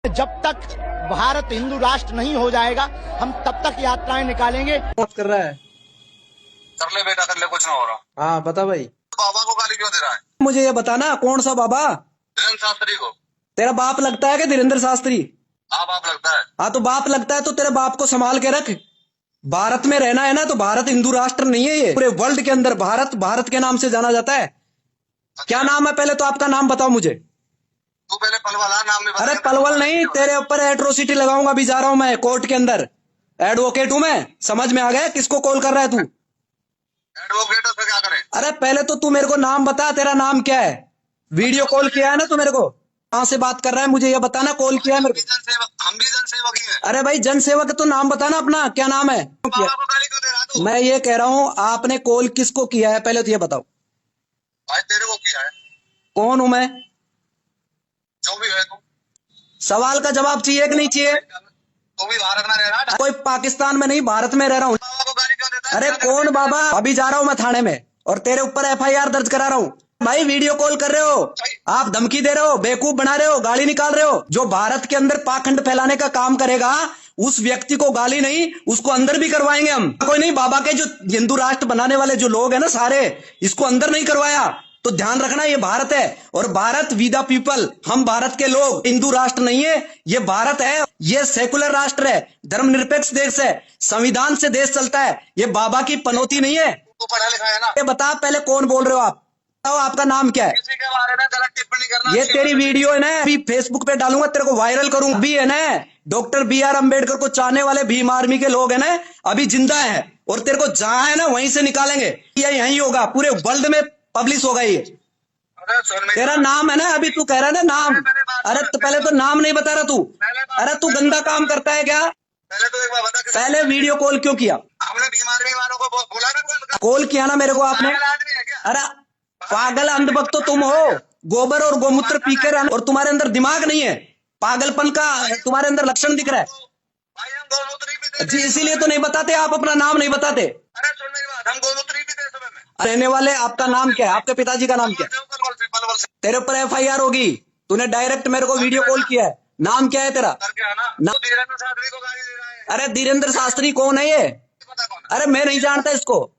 जब तक भारत हिंदू राष्ट्र नहीं हो जाएगा हम तब तक यात्राएं निकालेंगे। बात कर रहा है। कर ले बेटा, कर ले, कुछ ना हो रहा। हाँ बता भाई। बाबा को गाली क्यों दे रहा है? मुझे ये बताना कौन सा बाबा? धीरेन्द्र शास्त्री को। तेरा बाप लगता है कि धीरेन्द्र शास्त्री? हाँ बाप लगता है। हाँ तो बाप लगता है तो तेरे बाप को संभाल के रख। भारत में रहना है ना, तो भारत हिंदू राष्ट्र नहीं है, ये पूरे वर्ल्ड के अंदर भारत भारत के नाम से जाना जाता है। क्या नाम है पहले तो आपका नाम बताओ मुझे। तू पहले पलवल नाम में बता। अरे पलवल नहीं, तेरे ऊपर एट्रोसिटी लगाऊंगा। अभी जा रहा हूं मैं कोर्ट के अंदर, एडवोकेट हूं मैं। समझ में आ गया किसको कॉल कर रहा है तू? एडवोकेट उसका क्या करे? अरे पहले तो तू मेरे को नाम बता, तेरा नाम क्या है? वीडियो कॉल किया है ना तू मेरे को? कहां से बात कर रहा है मुझे ये बताना। कॉल किया है मेरे को? हम भी जनसेवक ही हैं। अरे भाई जनसेवक है तो नाम बताना अपना, क्या नाम है? बाबा को गाली क्यों दे रहा तू? मैं ये कह रहा हूँ आपने कॉल किसको किया है पहले तो ये बताओ। भाई तेरे को किया है। कौन हूं मैं? जो भी है तू। सवाल का जवाब चाहिए कि नहीं चाहिए? तू भी भारत में रह रहा है। कोई पाकिस्तान में नहीं, भारत में रह रहा हूँ। बाबा को गाली क्यों देता है? अरे कौन बाबा? अभी जा रहा हूँ मैं थाने में और तेरे ऊपर एफआईआर दर्ज करा रहा हूँ। भाई वीडियो कॉल कर रहे हो, आप धमकी दे रहे हो, बेवकूफ बना रहे हो, गाली निकाल रहे हो। जो भारत के अंदर पाखंड फैलाने का काम करेगा उस व्यक्ति को गाली नहीं, उसको अंदर भी करवाएंगे हम। कोई नहीं, बाबा के जो हिंदू राष्ट्र बनाने वाले जो लोग हैं ना सारे, इसको अंदर नहीं करवाया तो ध्यान रखना ये भारत है और भारत वी द पीपल। हम भारत के लोग, हिंदू राष्ट्र नहीं है ये, भारत है। ये सेकुलर राष्ट्र है, धर्मनिरपेक्ष देश है, संविधान से देश चलता है। ये बाबा की पनौती नहीं है। तू पढ़ा लिखा है ना? ये बता पहले कौन बोल रहे हो आप? बताओ आपका नाम क्या है? किसी के बारे में गलत टिप्पणी करना। ये तेरी वीडियो है ना, अभी फेसबुक पे डालूंगा, तेरे को वायरल करूंगा। अभी है ना डॉक्टर BR अम्बेडकर को चाहने वाले भीम आर्मी के लोग है ना, अभी जिंदा है और तेरे को जहां है ना वहीं से निकालेंगे। ये यही होगा, पूरे वर्ल्ड में पब्लिश होगा ये। तेरा नाम है ना, अभी तू कह रहा है ना नाम। अरे तो पहले तो नाम नहीं बता रहा तू। अरे तू गंदा काम करता है क्या? पहले तो एक बार बता। पहले वीडियो कॉल क्यों किया? हमने बीमारी वालों को बोला ना। कॉल किया ना मेरे को आपने? आदमी है क्या? अरे पागल अंधभक्त तो तुम हो, गोबर और गोमूत्र पी के रहना और तुम्हारे अंदर दिमाग नहीं है। पागलपन का तुम्हारे अंदर लक्षण दिख रहा है भाई हम गोमूत्र ही पीते जी, इसीलिए तो नहीं बताते आप, अपना नाम नहीं बताते। अरे सुन मेरी बात, हम गोमूत्र ही पीते सुबह में। रहने वाले आपका नाम क्या है? आपके पिताजी का नाम क्या है? पलवल से तेरे ऊपर FIR होगी। तूने डायरेक्ट मेरे को वीडियो कॉल किया है। नाम क्या है तेरा? करके आना। ना- तो धीरेन्द्र शास्त्री को गाली दे रहा है। अरे धीरेन्द्र शास्त्री कौन है ये? पता कौन है? अरे मैं नहीं जानता इसको।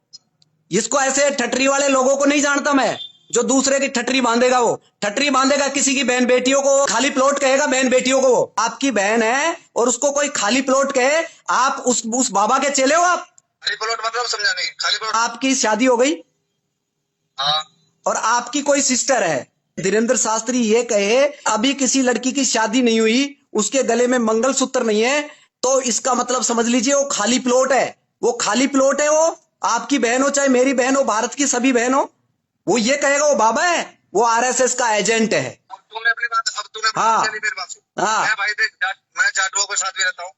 इसको ऐसे ठटरी वाले लोगों को नहीं जानता मैं, जो दूसरे की ठटरी बांधेगा। वो ठटरी बांधेगा किसी की बहन बेटियों को, खाली प्लॉट कहेगा बहन बेटियों को। वो आपकी बहन है और उसको कोई खाली प्लॉट कहे, आप उस बाबा के चेले हो आप? खाली प्लॉट मतलब समझा नहीं। खाली प्लॉट। आपकी शादी हो गई हाँ। और आपकी कोई सिस्टर है। धीरेन्द्र शास्त्री ये कहे अभी किसी लड़की की शादी नहीं हुई, उसके गले में मंगलसूत्र नहीं है, तो इसका मतलब समझ लीजिए वो खाली प्लॉट है। वो खाली प्लॉट है। वो आपकी बहन हो चाहे मेरी बहन हो, भारत की सभी बहन हो, वो ये कहेगा वो बाबा है, वो RSS का एजेंट है। अब तूने अपनी बात, अब तूने हाँ। चली मेरी बात सुन। हाँ। मैं भाई देख, मैं जाटुओं के साथ भी रहता हूँ।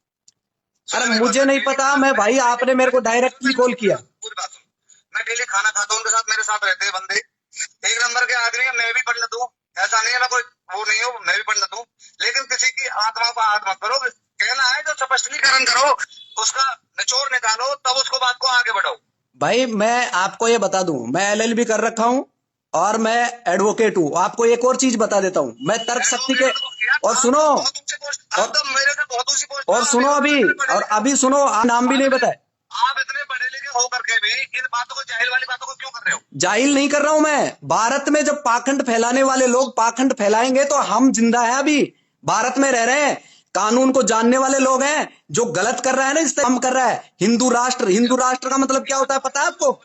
अरे मुझे नहीं पता, मैं भाई आपने मेरे को डायरेक्टली कॉल किया। पूरी बात सुन। मैं डेली खाना खाता हूँ उनके साथ, मेरे साथ रहते हैं बंदे, एक नंबर के आदमी है। मैं भी पंडित हूँ, ऐसा नहीं है मैं कोई वो नहीं हूँ, मैं भी पंडित हूँ। लेकिन किसी की आत्मा को आहत मत करो। कहना है जो स्पष्टीकरण करो, उसका निचोड़ निकालो, तब उसको बात को आगे बढ़ाओ। भाई मैं आपको ये बता दूं, मैं LLB कर रखा हूं और मैं एडवोकेट हूं। आपको एक और चीज बता देता हूं, मैं तर्क शक्ति के और सुनो और सुनो अभी, और अभी सुनो, नाम भी नहीं बताए। आप इतने पढ़े लिखे होकर के भी इन बातों को, जाहिल वाली बातों को क्यों कर रहे हो? जाहिल नहीं कर रहा हूं मैं। भारत में जब पाखंड फैलाने वाले लोग पाखंड फैलाएंगे तो हम जिंदा है, अभी भारत में रह रहे हैं, कानून को जानने वाले लोग हैं। जो गलत कर रहा है ना, इस काम कर रहा है। हिंदू राष्ट्र का मतलब क्या होता है पता है आपको?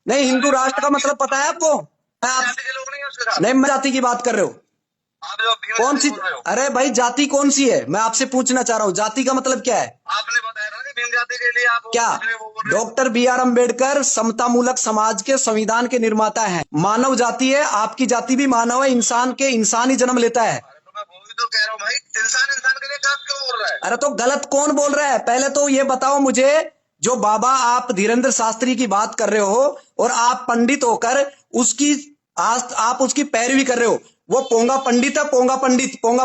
नहीं, हिंदू राष्ट्र का मतलब पता है आपको? जाति के लोग नहीं है उसके साथ। नहीं, मैं जाति की बात कर रहे हो। आप जो भीम कौन सी? बोल रहे हो। अरे भाई जाति कौन सी है, मैं आपसे पूछना चाह रहा हूँ। जाति का मतलब क्या है? आपने बताया ना कि भीम जाति के लिए आप क्या? वो बोल रहे हो। डॉक्टर BR अम्बेडकर समतामूलक समाज के संविधान के निर्माता हैं। मानव जाति है, आपकी जाति भी मानव है, इंसान के इंसान ही जन्म लेता है। अरे तो मैं वो भी तो कह रहा हूँ भाई, इंसान के लिए गलत क्यों बोल रहा है? अरे तो गलत कौन बोल रहा है? पहले तो ये बताओ मुझे, जो बाबा आप धीरेन्द्र शास्त्री की बात कर रहे हो और आप पंडित होकर उसकी आप उसकी पैरवी कर रहे हो, वो पोंगा पंडित है। पोंगा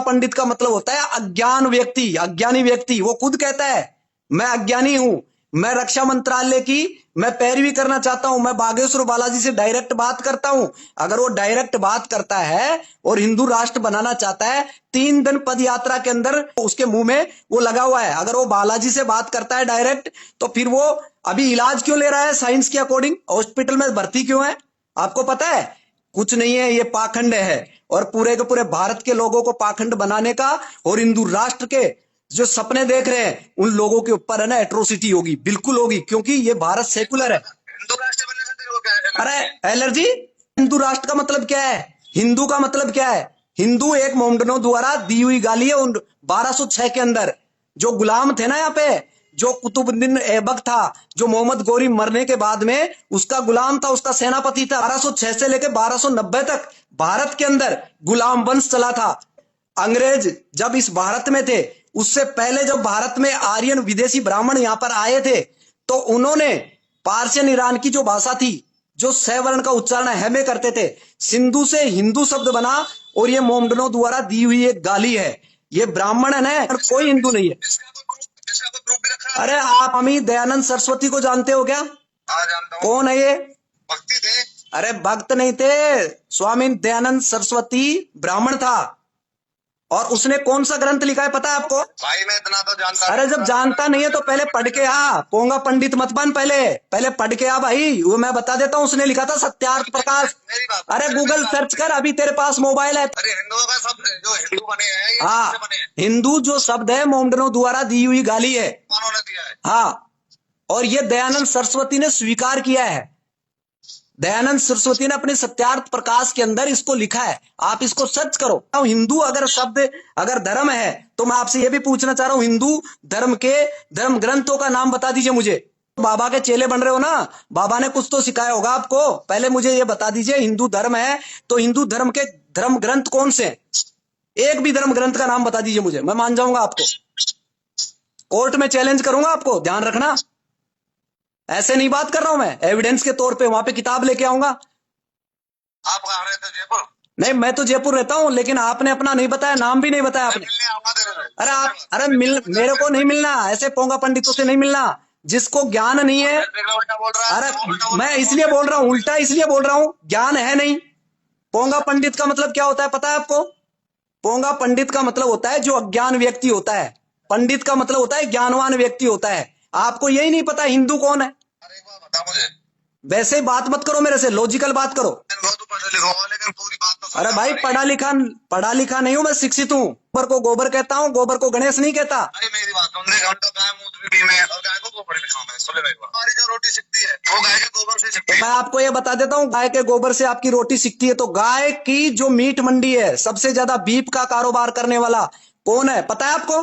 पंडित का मतलब होता है अज्ञान व्यक्ति, अज्ञानी व्यक्ति। वो खुद कहता है मैं अज्ञानी हूं, मैं रक्षा मंत्रालय की मैं पैरवी करना चाहता हूं। मैं बागेश्वर बालाजी से डायरेक्ट बात करता हूं। अगर वो डायरेक्ट बात करता है और हिंदू राष्ट्र बनाना चाहता है, 3 दिन पद यात्रा के अंदर उसके मुंह में वो लगा हुआ है। अगर वो बालाजी से बात करता है डायरेक्ट, तो फिर वो अभी इलाज क्यों ले रहा है साइंस के अकॉर्डिंग? हॉस्पिटल में भर्ती क्यों है? आपको पता है? कुछ नहीं है, ये पाखंड है। और पूरे के पूरे भारत के लोगों को पाखंड बनाने का और हिंदू राष्ट्र के जो सपने देख रहे हैं उन लोगों के ऊपर है ना एट्रोसिटी होगी, बिल्कुल होगी, क्योंकि ये भारत सेकुलर है। हिंदू राष्ट्र बनने से तेरे को क्या है? अरे एलर्जी, हिंदू राष्ट्र का मतलब क्या है? हिंदू का मतलब क्या है? हिंदू एक मोमडनों द्वारा दी हुई गाली है। उन 1206 के अंदर जो गुलाम थे ना, यहाँ पे जो कुतुबुद्दीन ऐबक था, जो मोहम्मद गोरी मरने के बाद में उसका गुलाम था, उसका सेनापति था। 1206 से लेकर 1290 तक भारत के अंदर गुलाम वंश चला था। अंग्रेज जब इस भारत में थे, उससे पहले जब भारत में आर्यन विदेशी ब्राह्मण यहां पर आए थे, तो उन्होंने पार्शियन ईरान की जो भाषा थी, जो सवर्ण का उच्चारण है में करते थे, सिंधु से हिंदू शब्द बना। और ये मोमडनों द्वारा दी हुई एक गाली है। ये ब्राह्मण है और कोई हिंदू नहीं है। इसका कोई प्रूफ भी रखा है? अरे आप अमी दयानंद सरस्वती को जानते हो क्या? हाँ जानता हूँ। कौन है ये? भक्ति थे। अरे भक्त नहीं थे, स्वामी दयानंद सरस्वती ब्राह्मण था। और उसने कौन सा ग्रंथ लिखा है पता है आपको? भाई मैं इतना तो जानता। अरे जब जानता नहीं है तो पहले पढ़ के आ। पोंगा पंडित मत बन, पहले पढ़ के आ भाई। वो मैं बता देता हूँ, उसने लिखा था सत्यार्थ प्रकाश। मेरी बात, अरे गूगल सर्च कर, अभी तेरे पास मोबाइल है। अरे हिंदुओं का सब जो हिंदू बने हैं ये हाँ, किससे बने हैं? हिंदू जो शब्द है मोमडनों द्वारा दी हुई गाली है। उन्होंने दिया है। हाँ, और ये दयानंद सरस्वती ने स्वीकार किया है। दयानंद सरस्वती ने अपने सत्यार्थ प्रकाश के अंदर इसको लिखा है। आप इसको सर्च करो। हिंदू अगर शब्द अगर धर्म है, तो मैं आपसे यह भी पूछना चाह रहा हूं, हिंदू धर्म के धर्म ग्रंथों का नाम बता दीजिए मुझे। बाबा के चेले बन रहे हो ना, बाबा ने कुछ तो सिखाया होगा आपको। पहले मुझे ये बता दीजिए, हिंदू धर्म है तो हिंदू धर्म के धर्म ग्रंथ कौन से हैं? एक भी धर्म ग्रंथ का नाम बता दीजिए मुझे, मैं मान जाऊंगा आपको। कोर्ट में चैलेंज करूंगा आपको, ध्यान रखना। ऐसे नहीं बात कर रहा हूं मैं, एविडेंस के तौर पे वहां पे किताब लेके आऊंगा। आप कहाँ रहते हो? जयपुर? नहीं, मैं तो जयपुर रहता हूं, लेकिन आपने अपना नहीं बताया, नाम भी नहीं बताया आपने। मिलने आऊंगा तेरे से। अरे मेरे को नहीं मिलना, ऐसे पोंगा पंडितों से नहीं मिलना जिसको ज्ञान नहीं है। उल्टा बोल रहा है। अरे मैं इसलिए बोल रहा हूँ, उल्टा इसलिए बोल रहा हूँ, ज्ञान है नहीं। पोंगा पंडित का मतलब क्या होता है पता है आपको? पोंगा पंडित का मतलब होता है जो अज्ञान व्यक्ति होता है। पंडित का मतलब होता है ज्ञानवान व्यक्ति होता है। आपको यही नहीं पता हिंदू कौन है? अरे एक बात बता मुझे। वैसे ही बात मत करो मेरे से, लॉजिकल बात करो। बहुत पढ़ा लिखा हुआ, लेकिन पूरी बात तो समझ अरे भाई, पढ़ा लिखा नहीं हूं मैं, शिक्षित हूँ। गोबर को गोबर कहता हूँ, गोबर को गणेश नहीं कहता। अरे मेरी बात सुन, घंटा गाय मूत्र भी में और गाय को गोबर भी खाऊं मैं। सुन ले भाई, हमारी जो रोटी सिकती है वो गाय के गोबर से सिकती है। मैं आपको ये बता देता हूँ, गाय के गोबर से आपकी रोटी सिकती है। तो गाय की जो मीट मंडी है, सबसे ज्यादा बीफ का कारोबार करने वाला कौन है पता है आपको?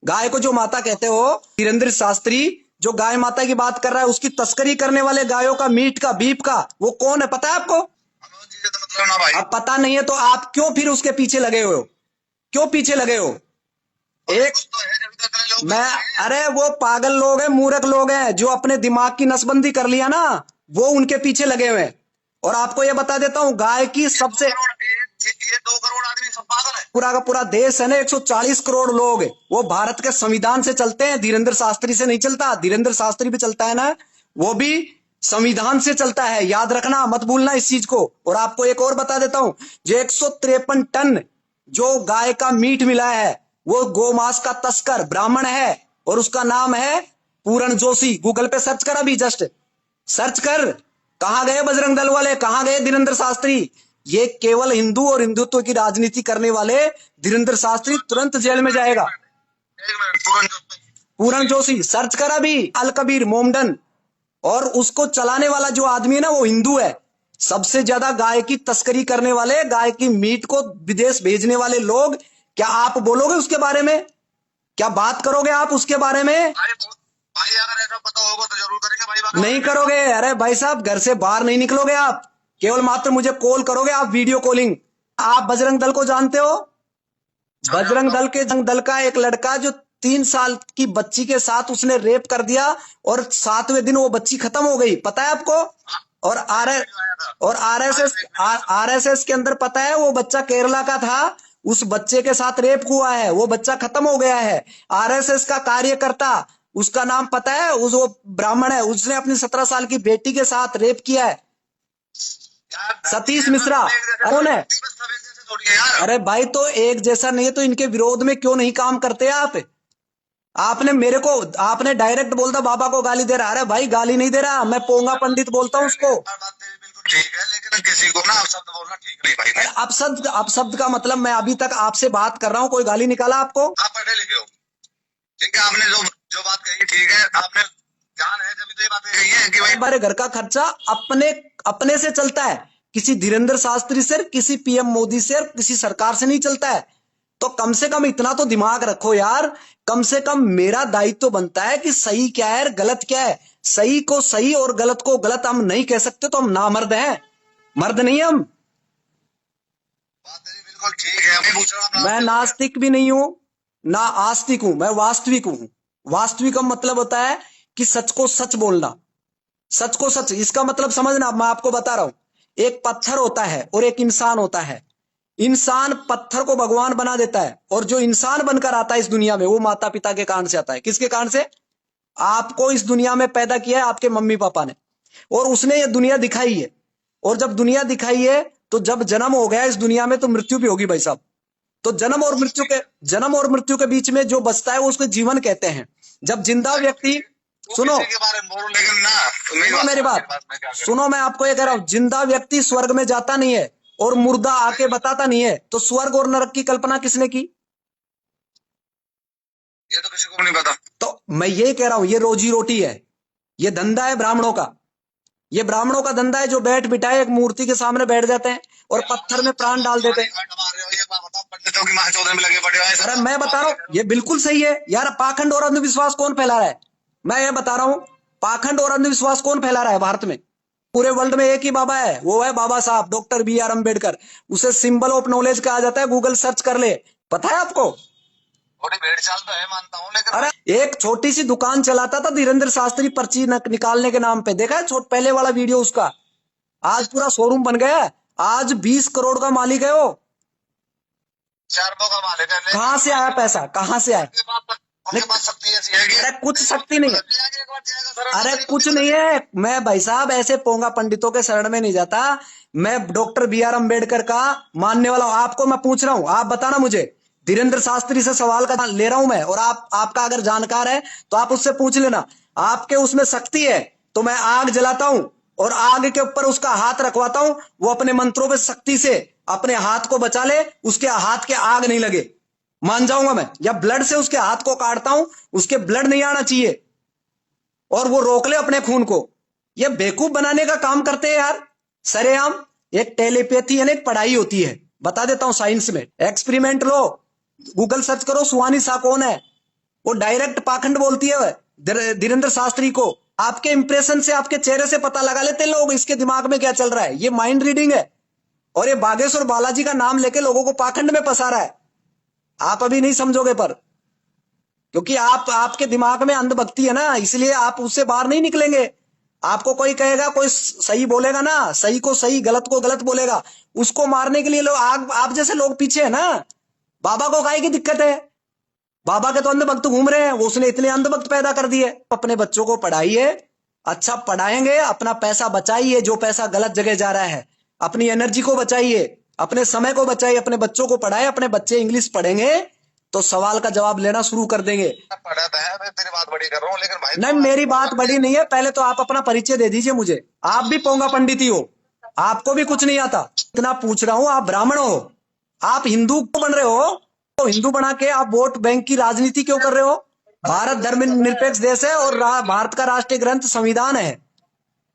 गाय को जो माता कहते हो, धीरेन्द्र शास्त्री जो गाय माता की बात कर रहा है, उसकी तस्करी करने वाले गायों का मीट का बीफ का वो कौन है पता है आपको? मतलब ना भाई। अब पता नहीं है तो आप क्यों फिर उसके पीछे लगे हो? क्यों पीछे लगे हो? एक तो है जब तक लोग मैं अरे वो पागल लोग हैं, मूर्ख लोग हैं, जो अपने दिमाग की नसबंदी कर लिया ना, वो उनके पीछे लगे हुए हैं। और आपको ये बता देता हूं, गाय की सबसे ये 2 करोड़ आदमी सब पागल है। पूरा का पूरा देश है ना, 140 करोड़ लोग, वो भारत के संविधान से चलते हैं। धीरेन्द्र शास्त्री से नहीं चलता। धीरेन्द्र शास्त्री भी चलता है ना, वो भी संविधान से चलता है। याद रखना, मत भूलना इस चीज को। और आपको एक और बता देता हूं, जो 153 टन जो गाय का मीट मिला है, वो गोमांस का तस्कर ब्राह्मण है और उसका नाम है पूरण जोशी। गूगल पे सर्च कर, अभी जस्ट सर्च कर। कहां गए बजरंग दल वाले, कहां गए धीरेन्द्र शास्त्री? ये केवल हिंदू और हिंदुत्व की राजनीति करने वाले धीरेन्द्र शास्त्री तुरंत जेल में जाएगा। एक मिनट, पूरण जोशी सर्च कर अभी। अल कबीर मोमडन, और उसको चलाने वाला जो आदमी है ना, वो हिंदू है। सबसे ज्यादा गाय की तस्करी करने वाले, गाय की मीट को विदेश भेजने वाले लोग। क्या आप बोलोगे उसके बारे में? क्या बात करोगे आप उसके बारे में? भाई अगर ऐसा पता होगा तो जरूर करेंगे भाई। नहीं करोगे। अरे भाई साहब, घर से बाहर नहीं निकलोगे आप, केवल मात्र मुझे कॉल करोगे आप, वीडियो कॉलिंग। आप बजरंग दल को जानते हो? बजरंग दल का एक लड़का जो 3 साल की बच्ची के साथ उसने रेप कर दिया और 7वें दिन वो बच्ची खत्म हो गई, पता है आपको? और आरएसएस के अंदर पता है, वो बच्चा केरला का था, उस बच्चे के साथ रेप हुआ है, वो बच्चा खत्म हो गया है। आरएसएस का कार्यकर्ता उसका नाम पता है? वो ब्राह्मण है, उसने अपनी 17 साल की बेटी के साथ रेप किया है। सतीश मिश्रा कौन है? अरे भाई तो एक जैसा नहीं है तो इनके विरोध में क्यों नहीं काम करते आप? आपने मेरे को, आपने डायरेक्ट बोलता बाबा को गाली दे रहा। अरे भाई गाली नहीं दे रहा, मैं पोंगा पंडित बोलता हूँ उसको। ठीक है, लेकिन किसी को ना अपशब्द बोलना ठीक नहीं भाई। अपशब्द का मतलब, मैं अभी तक आपसे बात कर रहा हूँ, कोई गाली निकाला आपको? आप पढ़े लिखे हो, ठीक है, आपने जो बात कही ठीक है, आपने जान है जब तो ये बात कही है कि भाई हमारे घर का खर्चा अपने से चलता है, किसी धीरेन्द्र शास्त्री से, किसी पीएम मोदी से, किसी सरकार से नहीं चलता है। तो कम से कम इतना तो दिमाग रखो यार। कम से कम मेरा दायित्व तो बनता है कि सही क्या है, गलत क्या है। सही को सही और गलत को गलत हम नहीं कह सकते, तो हम नामर्द हैं, मर्द नहीं हम। बात बिल्कुल ठीक है, मैं पूछ रहा हूं, मैं नास्तिक भी नहीं हूं ना आस्तिक हूं, मैं वास्तविक हूं। वास्तविक का मतलब होता है कि सच को सच बोलना, सच को सच। इसका मतलब समझना, मैं आपको बता रहा हूं। एक पत्थर होता है और एक इंसान होता है। इंसान पत्थर को भगवान बना देता है, और जो इंसान बनकर आता है इस दुनिया में, वो माता पिता के कारण से आता है। किसके कारण से? आपको इस दुनिया में पैदा किया है आपके मम्मी पापा ने, और उसने ये दुनिया दिखाई है। और जब दुनिया दिखाई है तो जब जन्म हो गया इस दुनिया में, तो मृत्यु भी होगी भाई साहब। तो जन्म और मृत्यु के बीच में जो बचता है वो उसको जीवन कहते हैं। जब जिंदा व्यक्ति, सुनो के बारे में बोलो, लेकिन ना सुनो मेरी बात, सुनो, मैं आपको ये कह रहा हूं, जिंदा व्यक्ति स्वर्ग में जाता नहीं है और मुर्दा आके बताता नहीं है। तो स्वर्ग और नरक की कल्पना किसने की? ये तो किसी को नहीं पता। तो मैं ये कह रहा हूं, ये रोजी रोटी है, ये धंधा है ब्राह्मणों का। ये ब्राह्मणों का धंधा है, जो बैठ बिठाए एक मूर्ति के सामने बैठ जाते हैं और पत्थर में प्राण डाल देते हैं। पंडितों की महाचौधरी में लगे पड़े हैं। अरे मैं बता रहा हूं, ये बिल्कुल सही है यार। पाखंड और अंधविश्वास कौन फैला रहा है? मैं ये बता रहा हूं, पाखंड और अंधविश्वास कौन फैला रहा है भारत में? पूरे वर्ल्ड में एक ही बाबा है, वो है बाबा साहब डॉक्टर BR अम्बेडकर। उसे सिंबल ऑफ नॉलेज कहा जाता है, गूगल सर्च कर ले, पता है आपको? थोड़ी भेड़ चाल तो है, मानता हूँ, लेकिन अरे एक छोटी सी दुकान चलाता था धीरेन्द्र शास्त्री पर्ची निकालने के नाम पे, देखा है पहले वाला वीडियो उसका? आज पूरा शोरूम बन गया है, आज 20 करोड़ का मालिक है वो। 4 का मालिक है। कहां से आया पैसा, कहां से आया? उनके पास शक्ति ऐसी है कि अरे कुछ शक्ति नहीं है, अरे कुछ नहीं है। मैं भाई साहब ऐसे पोंगा पंडितों के शरण में नहीं जाता। मैं डॉक्टर BR अम्बेडकर का मानने वाला हूं। आपको मैं पूछ रहा हूं, आप बताना मुझे, धीरेन्द्र शास्त्री से सवाल का ले रहा हूं मैं, और आपका अगर जानकार है तो आप उससे पूछ लेना। आपके उसमें शक्ति है तो मैं आग जलाता हूं और आग के ऊपर उसका हाथ रखवाता हूं, वो अपने मंत्रों पे शक्ति से अपने हाथ को बचा ले, उसके हाथ के आग नहीं लगे, मान जाऊंगा मैं। या ब्लड से उसके हाथ को काटता हूं, उसके ब्लड नहीं आना चाहिए और वो रोक ले अपने खून को। ये बेवकूफ बनाने का काम करते हैं यार सरेआम। एक टेलीपैथी है ना, एक पढ़ाई होती है, बता देता हूं साइंस में। एक्सपेरिमेंट लो, गूगल सर्च करो, सुहानी शाह कौन है, वो डायरेक्ट पाखंड बोलती है धीरेन्द्र शास्त्री को। आपके इंप्रेशन से, आपके चेहरे से पता लगा लेते हैं लोग इसके दिमाग में क्या चल रहा है। ये माइंड रीडिंग है, और ये बागेश्वर बालाजी का नाम लेके लोगों को पाखंड में फंसा रहा है। आप अभी नहीं समझोगे, पर क्योंकि आपके दिमाग में अंधभक्ति है ना, इसलिए आप उससे बाहर नहीं निकलेंगे। आपको कोई कहेगा, कोई सही बोलेगा ना, सही को सही गलत को गलत बोलेगा, उसको मारने के लिए लोग, आप जैसे लोग पीछे है ना। बाबा को काहे की दिक्कत है? बाबा के तो अंधभक्त घूम रहे हैं, वो उसने इतने अंधभक्त पैदा कर दिए। अपने बच्चों को पढ़ाइए, अच्छा पढ़ाएंगे, अपना पैसा बचाइए, जो पैसा गलत जगह जा रहा है, अपनी एनर्जी को बचाइए, अपने समय को बचाइए, अपने बच्चों को पढ़ाए। अपने बच्चे इंग्लिश पढ़ेंगे तो सवाल का जवाब लेना शुरू कर देंगे। पढ़ा था है, मैं तेरी बात बड़ी कर रहा हूँ, लेकिन भाई नहीं, मेरी बात बड़ी नहीं है। पहले तो आप अपना परिचय दे दीजिए मुझे। आप भी पोंगा पंडित ही हो, आपको भी कुछ नहीं आता। इतना पूछ रहा हूं, आप ब्राह्मण हो, आप हिंदू क्यों बन रहे हो? तो हिंदू बना के आप वोट बैंक की राजनीति क्यों कर रहे हो? भारत धर्मनिरपेक्ष देश है और भारत का राष्ट्रीय ग्रंथ संविधान है,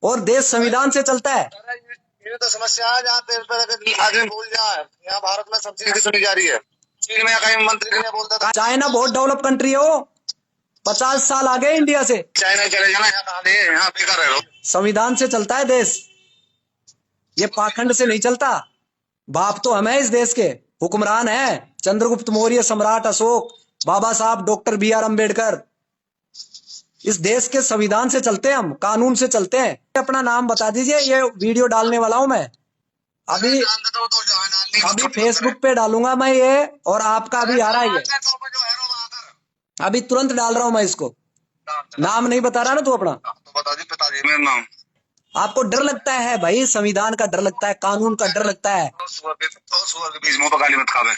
और देश संविधान से चलता है। ये तो समस्या है, जहाँ पे आदमी भूल जाए, यहाँ भारत में सब चीजें सुनी जा रही है। चीन में कहीं मंत्री ने बोलता था, चाइना बहुत डेवलप कंट्री है, वो 50 साल आगे इंडिया से। चाइना चले जाना, यहाँ बेकार रह लो। संविधान से चलता है देश, ये पाखंड से नहीं चलता। बाप तो हमें इस देश के हुक्मरान है, चंद्रगुप्त मौर्य, सम्राट अशोक, बाबा साहब डॉक्टर BR अम्बेडकर। इस देश के संविधान से चलते हैं हम, कानून से चलते हैं। अपना नाम बता दीजिए, ये वीडियो डालने वाला हूं मैं अभी फेसबुक पे डालूंगा मैं ये, और आपका अभी आ रहा है ये, अभी तुरंत डाल रहा हूं मैं इसको। नाम नहीं बता रहा ना तू अपना? तो बता दी पिताजी मेरा नाम। आपको डर लगता है भाई, संविधान का डर लगता है, कानून का डर लगता है। तो सुअर के बीच मुंह पर गाली मत खावे।